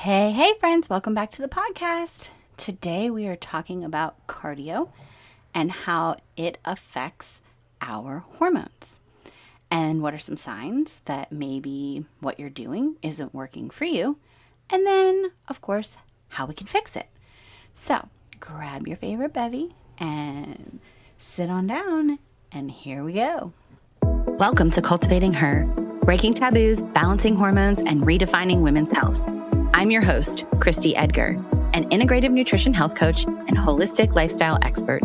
Hey, friends, welcome back to the podcast. Today we are talking about cardio and how it affects our hormones. And what are some signs that maybe what you're doing isn't working for you? And then, of course, how we can fix it. So, grab your favorite bevy and sit on down, and here we go. Welcome to Cultivating Her, breaking taboos, balancing hormones, and redefining women's health. I'm your host, Christy Edgar, an integrative nutrition health coach and holistic lifestyle expert.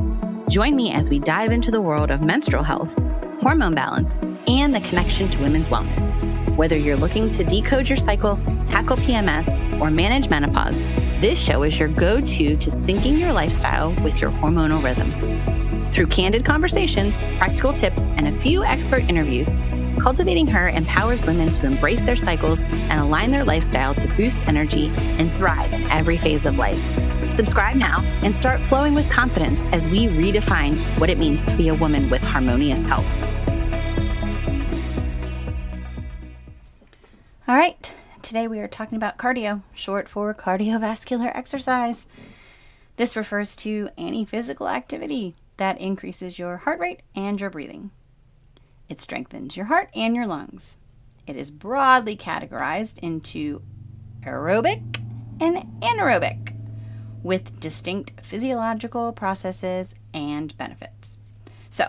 Join me as we dive into the world of menstrual health, hormone balance, and the connection to women's wellness. Whether you're looking to decode your cycle, tackle PMS, or manage menopause, this show is your go-to to syncing your lifestyle with your hormonal rhythms. Through candid conversations, practical tips, and a few expert interviews, Cultivating Her empowers women to embrace their cycles and align their lifestyle to boost energy and thrive in every phase of life. Subscribe now and start flowing with confidence as we redefine what it means to be a woman with harmonious health. All right, today we are talking about cardio, short for cardiovascular exercise. This refers to any physical activity that increases your heart rate and your breathing. It strengthens your heart and your lungs. It is broadly categorized into aerobic and anaerobic, with distinct physiological processes and benefits. So,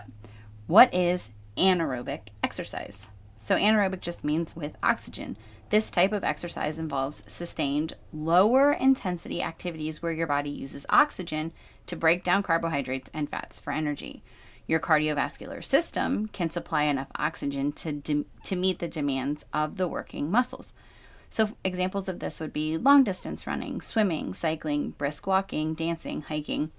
what is anaerobic exercise? So, anaerobic just means with oxygen. This type of exercise involves sustained, lower intensity activities where your body uses oxygen to break down carbohydrates and fats for energy. Your cardiovascular system can supply enough oxygen to meet the demands of the working muscles. So examples of this would be long distance running, swimming, cycling, brisk walking, dancing, hiking.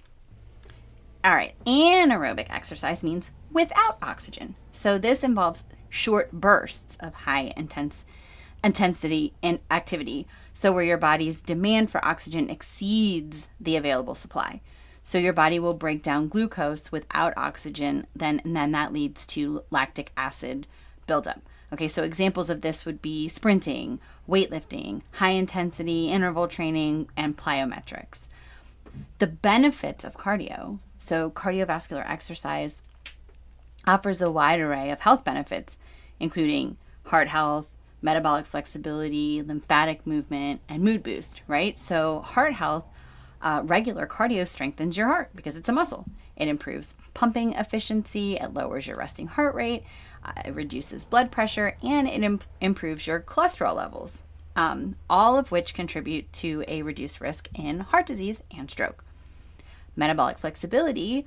All right, anaerobic exercise means without oxygen. So this involves short bursts of high intensity and activity. So where your body's demand for oxygen exceeds the available supply. So your body will break down glucose without oxygen, and then that leads to lactic acid buildup. Okay, so examples of this would be sprinting, weightlifting, high intensity interval training, and plyometrics. The benefits of cardio. So cardiovascular exercise offers a wide array of health benefits, including heart health, metabolic flexibility, lymphatic movement, and mood boost, right? So heart health, regular cardio strengthens your heart because it's a muscle. It improves pumping efficiency, it lowers your resting heart rate, it reduces blood pressure, and it improves your cholesterol levels, all of which contribute to a reduced risk in heart disease and stroke. Metabolic flexibility,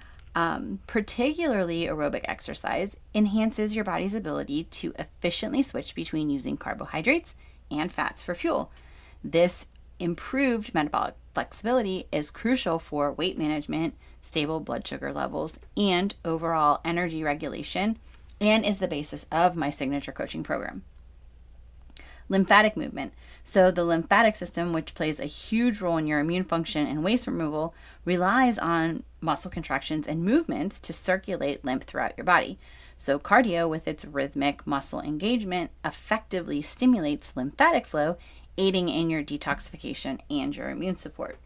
particularly aerobic exercise, enhances your body's ability to efficiently switch between using carbohydrates and fats for fuel. This improved metabolic flexibility is crucial for weight management, stable blood sugar levels, and overall energy regulation, and is the basis of my signature coaching program. Lymphatic movement. So the lymphatic system, which plays a huge role in your immune function and waste removal, relies on muscle contractions and movements to circulate lymph throughout your body. So cardio, with its rhythmic muscle engagement, effectively stimulates lymphatic flow, aiding in your detoxification and your immune support.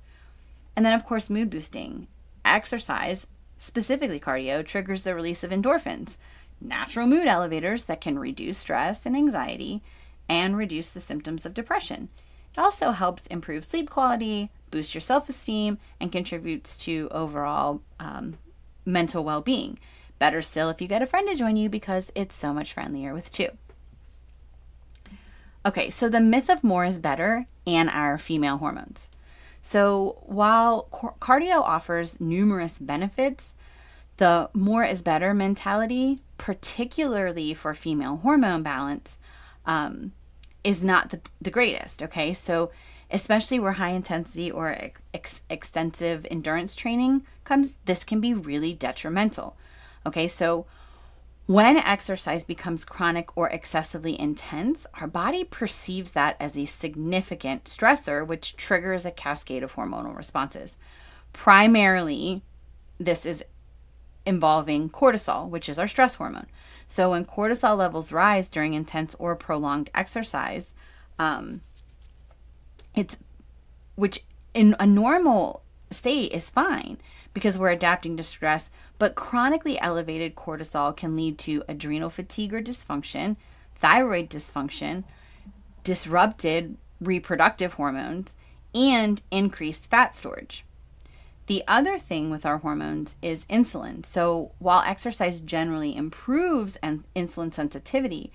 And then, of course, mood boosting. Exercise, specifically cardio, triggers the release of endorphins, natural mood elevators that can reduce stress and anxiety and reduce the symptoms of depression. It also helps improve sleep quality, boost your self-esteem, and contributes to overall mental well-being. Better still if you get a friend to join you because it's so much friendlier with two. Okay, so the myth of more is better and our female hormones. So while cardio offers numerous benefits, the more is better mentality, particularly for female hormone balance, is not the greatest, okay? So especially where high intensity or extensive endurance training comes, this can be really detrimental, okay? So when exercise becomes chronic or excessively intense, our body perceives that as a significant stressor, which triggers a cascade of hormonal responses. Primarily, this is involving cortisol, which is our stress hormone. So when cortisol levels rise during intense or prolonged exercise, it's which in a normal state is fine because we're adapting to stress, but chronically elevated cortisol can lead to adrenal fatigue or dysfunction, thyroid dysfunction, disrupted reproductive hormones, and increased fat storage. The other thing with our hormones is insulin. So while exercise generally improves insulin sensitivity,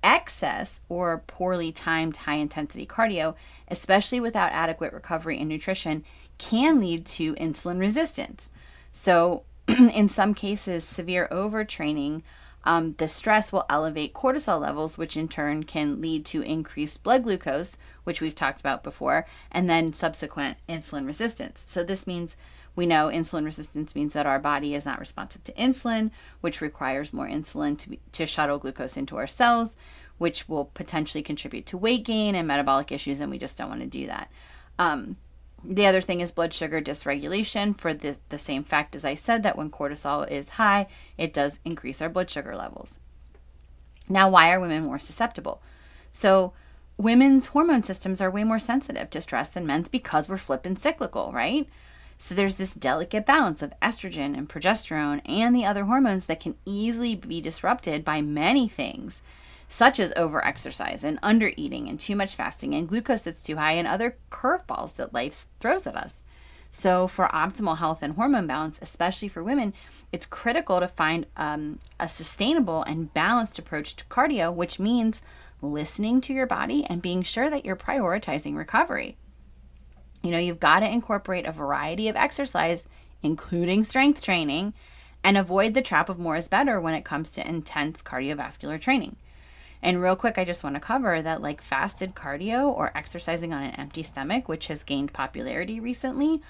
excess or poorly timed high intensity cardio, especially without adequate recovery and nutrition, can lead to insulin resistance. So in some cases, severe overtraining, the stress will elevate cortisol levels, which in turn can lead to increased blood glucose, which we've talked about before, and then subsequent insulin resistance. So this means we know insulin resistance means that our body is not responsive to insulin, which requires more insulin to shuttle glucose into our cells, which will potentially contribute to weight gain and metabolic issues, and we just don't want to do that. The other thing is blood sugar dysregulation for the same fact as I said, that when cortisol is high, it does increase our blood sugar levels. Now, why are women more susceptible? So women's hormone systems are way more sensitive to stress than men's because we're flipping cyclical, right? So there's this delicate balance of estrogen and progesterone and the other hormones that can easily be disrupted by many things, such as overexercise and undereating and too much fasting and glucose that's too high and other curveballs that life throws at us. So for optimal health and hormone balance, especially for women, it's critical to find a sustainable and balanced approach to cardio, which means listening to your body and being sure that you're prioritizing recovery. You've got to incorporate a variety of exercise, including strength training, and avoid the trap of more is better when it comes to intense cardiovascular training. And real quick, I just want to cover that like fasted cardio or exercising on an empty stomach, which has gained popularity recently,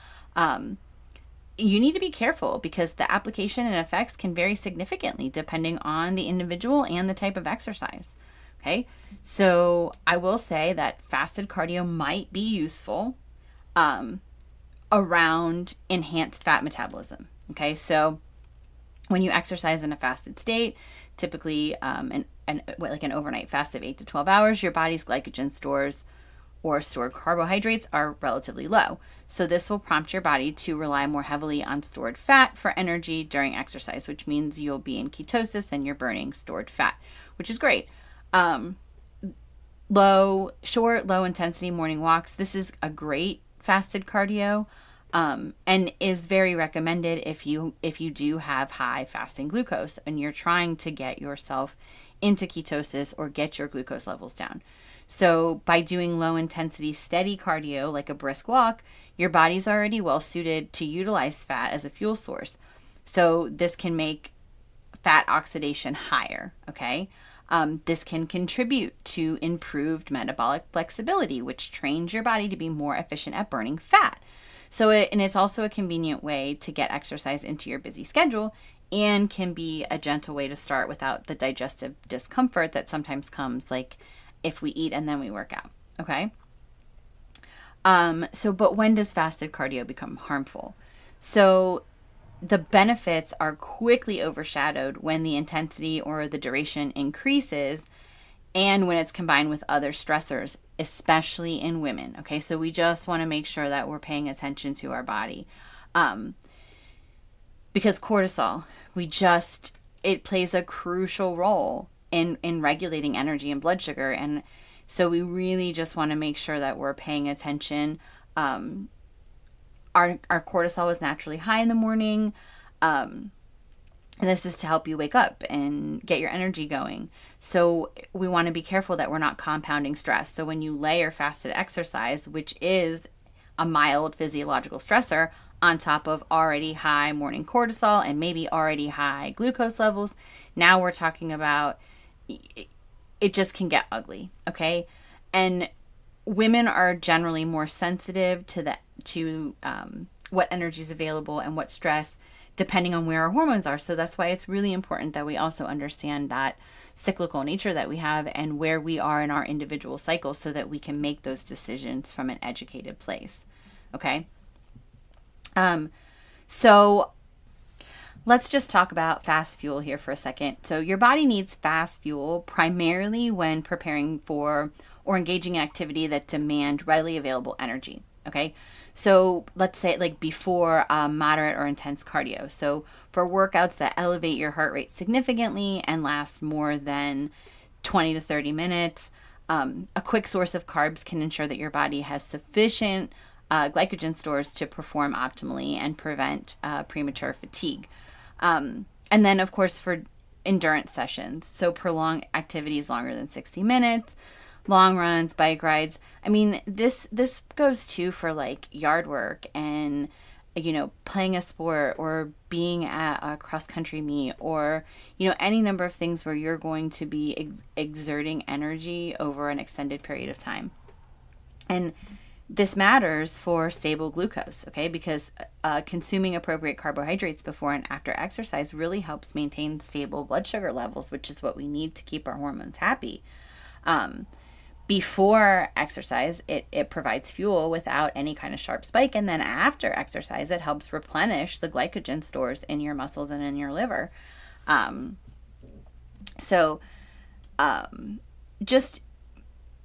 you need to be careful because the application and effects can vary significantly depending on the individual and the type of exercise. Okay, so I will say that fasted cardio might be useful around enhanced fat metabolism. Okay, so when you exercise in a fasted state, typically like an overnight fast of 8 to 12 hours, your body's glycogen stores or stored carbohydrates are relatively low. So this will prompt your body to rely more heavily on stored fat for energy during exercise, which means you'll be in ketosis and you're burning stored fat, which is great. Low intensity morning walks. This is a great fasted cardio. And is very recommended if you do have high fasting glucose and you're trying to get yourself into ketosis or get your glucose levels down. So by doing low intensity steady cardio like a brisk walk, your body's already well suited to utilize fat as a fuel source. So this can make fat oxidation higher, okay? This can contribute to improved metabolic flexibility, which trains your body to be more efficient at burning fat. So it's also a convenient way to get exercise into your busy schedule and can be a gentle way to start without the digestive discomfort that sometimes comes like if we eat and then we work out, okay? But when does fasted cardio become harmful? So the benefits are quickly overshadowed when the intensity or the duration increases and when it's combined with other stressors, especially in women. Okay, so we just want to make sure that we're paying attention to our body. Because cortisol, it plays a crucial role in regulating energy and blood sugar. And so we really just want to make sure that we're paying attention. Our cortisol is naturally high in the morning. This is to help you wake up and get your energy going. So we want to be careful that we're not compounding stress. So when you layer fasted exercise, which is a mild physiological stressor, on top of already high morning cortisol and maybe already high glucose levels, now we're talking about it just can get ugly, okay? And women are generally more sensitive to what energy is available and what stress, depending on where our hormones are. So that's why it's really important that we also understand that cyclical nature that we have and where we are in our individual cycles so that we can make those decisions from an educated place. Okay? So let's just talk about fast fuel here for a second. So your body needs fast fuel primarily when preparing for or engaging in activity that demand readily available energy. Okay, so let's say like before moderate or intense cardio. So for workouts that elevate your heart rate significantly and last more than 20 to 30 minutes, a quick source of carbs can ensure that your body has sufficient glycogen stores to perform optimally and prevent premature fatigue. And then, of course, for endurance sessions, so prolonged activities longer than 60 minutes, long runs, bike rides. I mean, this goes too for like yard work and playing a sport or being at a cross country meet or any number of things where you're going to be exerting energy over an extended period of time. And this matters for stable glucose, okay? Because consuming appropriate carbohydrates before and after exercise really helps maintain stable blood sugar levels, which is what we need to keep our hormones happy. Before exercise, it provides fuel without any kind of sharp spike. And then after exercise, it helps replenish the glycogen stores in your muscles and in your liver. So just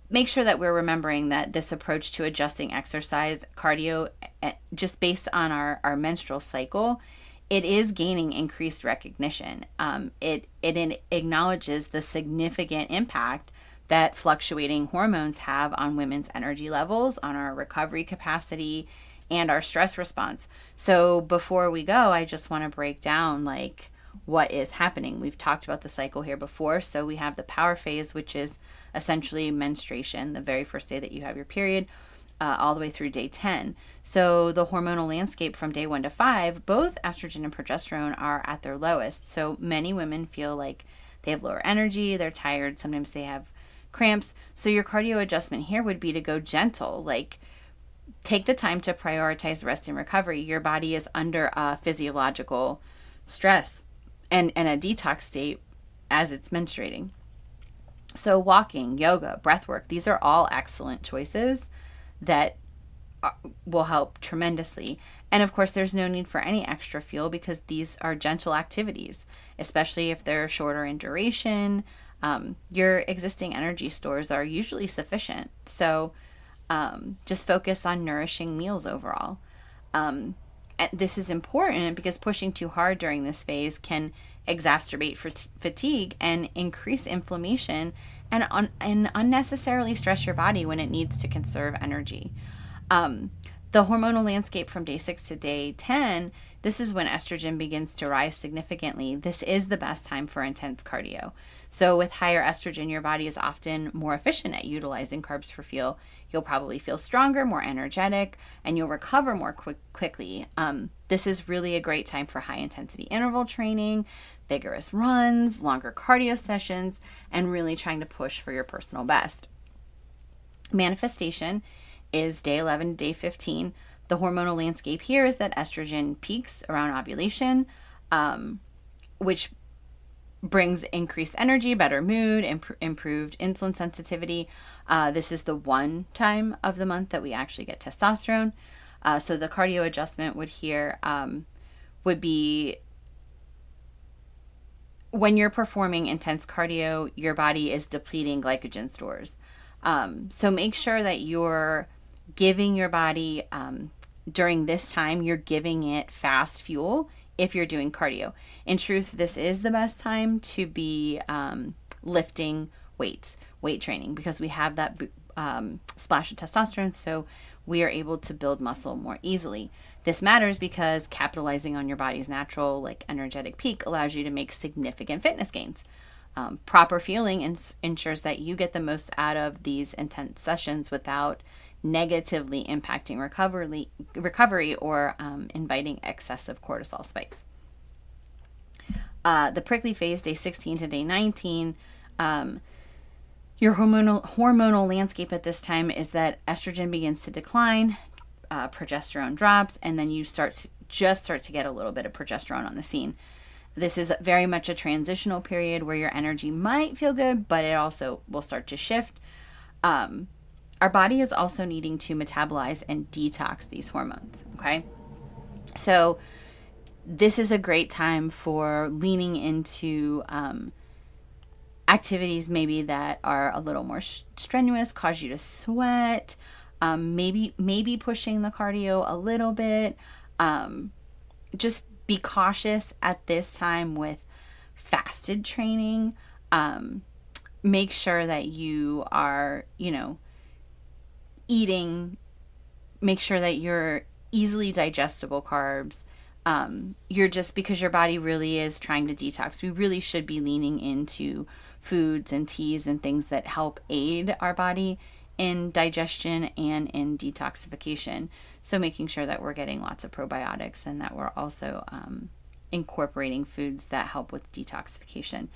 make sure that we're remembering that this approach to adjusting exercise, cardio, just based on our menstrual cycle, it is gaining increased recognition. It acknowledges the significant impact that fluctuating hormones have on women's energy levels, on our recovery capacity, and our stress response. So before we go, I just want to break down like what is happening. We've talked about the cycle here before. So we have the power phase, which is essentially menstruation, the very first day that you have your period, all the way through day 10. So the hormonal landscape from day 1 to 5, both estrogen and progesterone are at their lowest. So many women feel like they have lower energy, they're tired, sometimes they have cramps. So your cardio adjustment here would be to go gentle, like take the time to prioritize rest and recovery. Your body is under a physiological stress and a detox state as it's menstruating. So walking, yoga, breath work, these are all excellent choices that will help tremendously. And of course, there's no need for any extra fuel because these are gentle activities, especially if they're shorter in duration. Your existing energy stores are usually sufficient. So just focus on nourishing meals overall. This is important because pushing too hard during this phase can exacerbate fatigue and increase inflammation and unnecessarily stress your body when it needs to conserve energy. The hormonal landscape from day 6 to day 10, this is when estrogen begins to rise significantly. This is the best time for intense cardio. So with higher estrogen, your body is often more efficient at utilizing carbs for fuel. You'll probably feel stronger, more energetic, and you'll recover more quickly. This is really a great time for high intensity interval training, vigorous runs, longer cardio sessions, and really trying to push for your personal best. Manifestation is day 11 to day 15. The hormonal landscape here is that estrogen peaks around ovulation, which brings increased energy, better mood, improved insulin sensitivity. This is the one time of the month that we actually get testosterone. So the cardio adjustment would be when you're performing intense cardio, your body is depleting glycogen stores. So make sure that you're giving your body, during this time, you're giving it fast fuel if you're doing cardio. In truth, this is the best time to be lifting weights, weight training, because we have that splash of testosterone, so we are able to build muscle more easily. This matters because capitalizing on your body's natural, like energetic peak allows you to make significant fitness gains. Proper fueling ensures that you get the most out of these intense sessions without negatively impacting recovery or inviting excessive cortisol spikes. The prickly phase, day 16 to day 19, your hormonal landscape at this time is that estrogen begins to decline, progesterone drops, and then you start to get a little bit of progesterone on the scene. This is very much a transitional period where your energy might feel good, but it also will start to shift. Our body is also needing to metabolize and detox these hormones, okay? So this is a great time for leaning into activities maybe that are a little more strenuous, cause you to sweat, Maybe pushing the cardio a little bit. Just be cautious at this time with fasted training. Make sure that you are, eating, make sure that you're easily digestible carbs. You're just, because your body really is trying to detox, we really should be leaning into foods and teas and things that help aid our body in digestion and in detoxification. So making sure that we're getting lots of probiotics and that we're also incorporating foods that help with detoxification.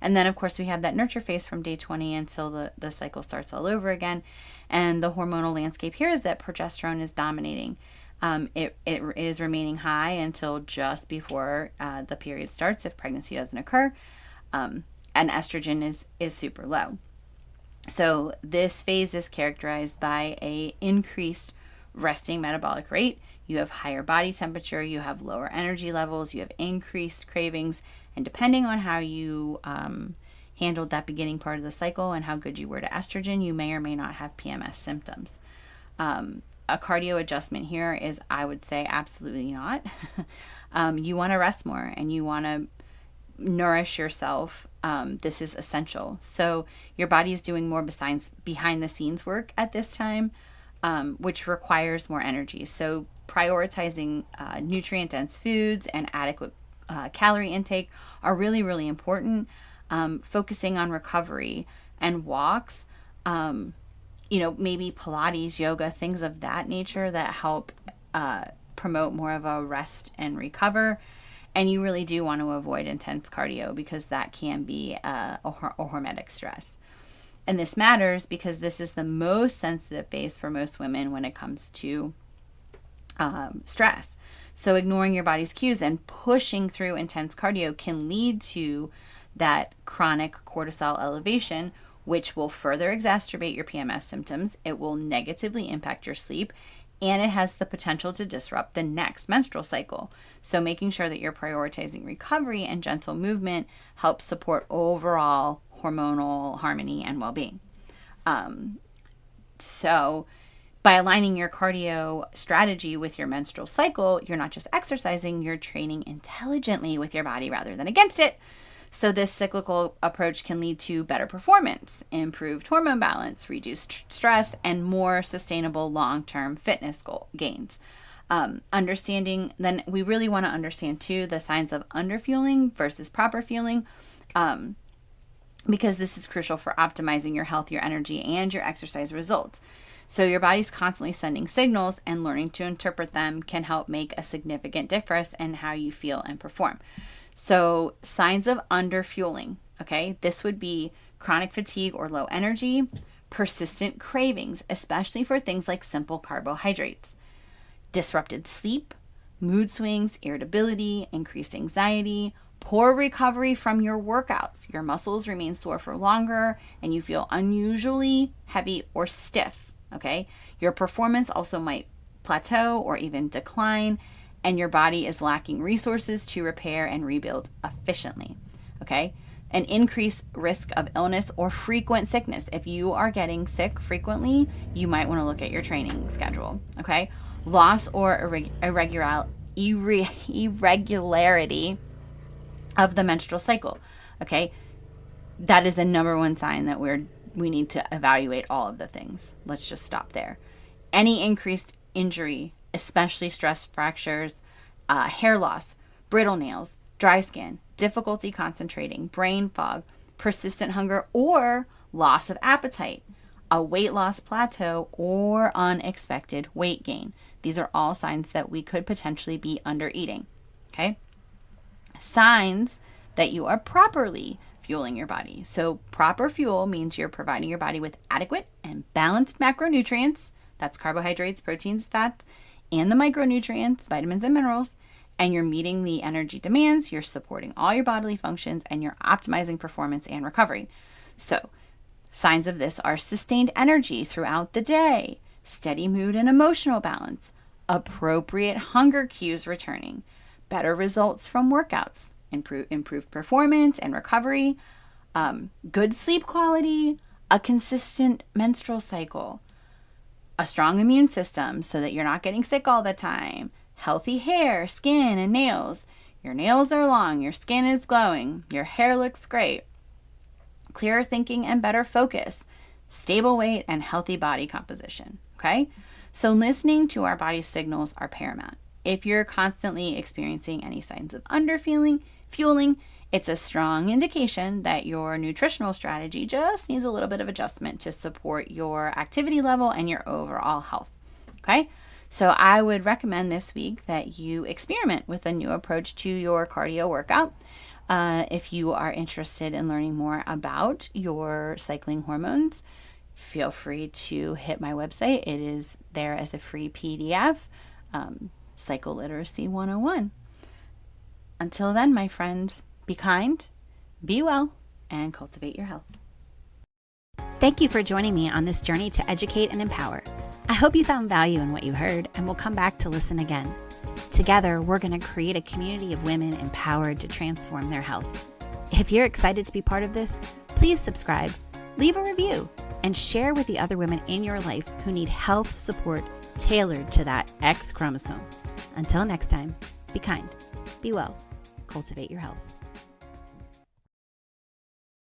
And then, of course, we have that nurture phase from day 20 until the cycle starts all over again. And the hormonal landscape here is that progesterone is dominating. It is remaining high until just before the period starts, if pregnancy doesn't occur. And estrogen is super low. So this phase is characterized by a increased resting metabolic rate. You have higher body temperature, you have lower energy levels, you have increased cravings, and depending on how you handled that beginning part of the cycle and how good you were to estrogen, you may or may not have PMS symptoms. A cardio adjustment here is, I would say, absolutely not. You want to rest more and you want to nourish yourself. This is essential. So your body is doing more besides behind the scenes work at this time, which requires more energy. So prioritizing nutrient dense foods and adequate calorie intake are really, really important. Focusing on recovery and walks, maybe Pilates, yoga, things of that nature that help promote more of a rest and recover. And you really do want to avoid intense cardio because that can be a hormetic stress. And this matters because this is the most sensitive phase for most women when it comes to stress. So ignoring your body's cues and pushing through intense cardio can lead to that chronic cortisol elevation, which will further exacerbate your PMS symptoms. It will negatively impact your sleep, and it has the potential to disrupt the next menstrual cycle. So making sure that you're prioritizing recovery and gentle movement helps support overall hormonal harmony and well-being. So by aligning your cardio strategy with your menstrual cycle, you're not just exercising, you're training intelligently with your body rather than against it. So this cyclical approach can lead to better performance, improved hormone balance, reduced stress, and more sustainable long-term fitness gains. Understanding, then we really want to understand too the signs of underfueling versus proper fueling, because this is crucial for optimizing your health, your energy, and your exercise results. So your body's constantly sending signals, and learning to interpret them can help make a significant difference in how you feel and perform. So signs of underfueling, okay? This would be chronic fatigue or low energy, persistent cravings, especially for things like simple carbohydrates, disrupted sleep, mood swings, irritability, increased anxiety, poor recovery from your workouts. Your muscles remain sore for longer and you feel unusually heavy or stiff, okay? Your performance also might plateau or even decline, and your body is lacking resources to repair and rebuild efficiently, okay? An increased risk of illness or frequent sickness. If you are getting sick frequently, you might want to look at your training schedule, okay? Loss or irregularity of the menstrual cycle, okay? That is the number one sign that we need to evaluate all of the things. Let's just stop there. Any increased injury, especially stress fractures, hair loss, brittle nails, dry skin, difficulty concentrating, brain fog, persistent hunger, or loss of appetite, a weight loss plateau, or unexpected weight gain. These are all signs that we could potentially be under eating, okay? Signs that you are properly fueling your body. So proper fuel means you're providing your body with adequate and balanced macronutrients, that's carbohydrates, proteins, fats, and the micronutrients, vitamins and minerals, and you're meeting the energy demands, you're supporting all your bodily functions, and you're optimizing performance and recovery. So signs of this are sustained energy throughout the day, steady mood and emotional balance, appropriate hunger cues returning, better results from workouts, improved performance and recovery, good sleep quality, a consistent menstrual cycle, a strong immune system so that you're not getting sick all the time, healthy hair, skin, and nails. Your nails are long, your skin is glowing, your hair looks great, clearer thinking and better focus, stable weight, and healthy body composition, okay? So listening to our body's signals are paramount. If you're constantly experiencing any signs of underfueling, it's a strong indication that your nutritional strategy just needs a little bit of adjustment to support your activity level and your overall health, okay? So I would recommend this week that you experiment with a new approach to your cardio workout. If you are interested in learning more about your cycling hormones, feel free to hit my website. It is there as a free PDF, Cycle Literacy 101. Until then, my friends, be kind, be well, and cultivate your health. Thank you for joining me on this journey to educate and empower. I hope you found value in what you heard and will come back to listen again. Together, we're going to create a community of women empowered to transform their health. If you're excited to be part of this, please subscribe, leave a review, and share with the other women in your life who need health support tailored to that X chromosome. Until next time, be kind, be well, cultivate your health.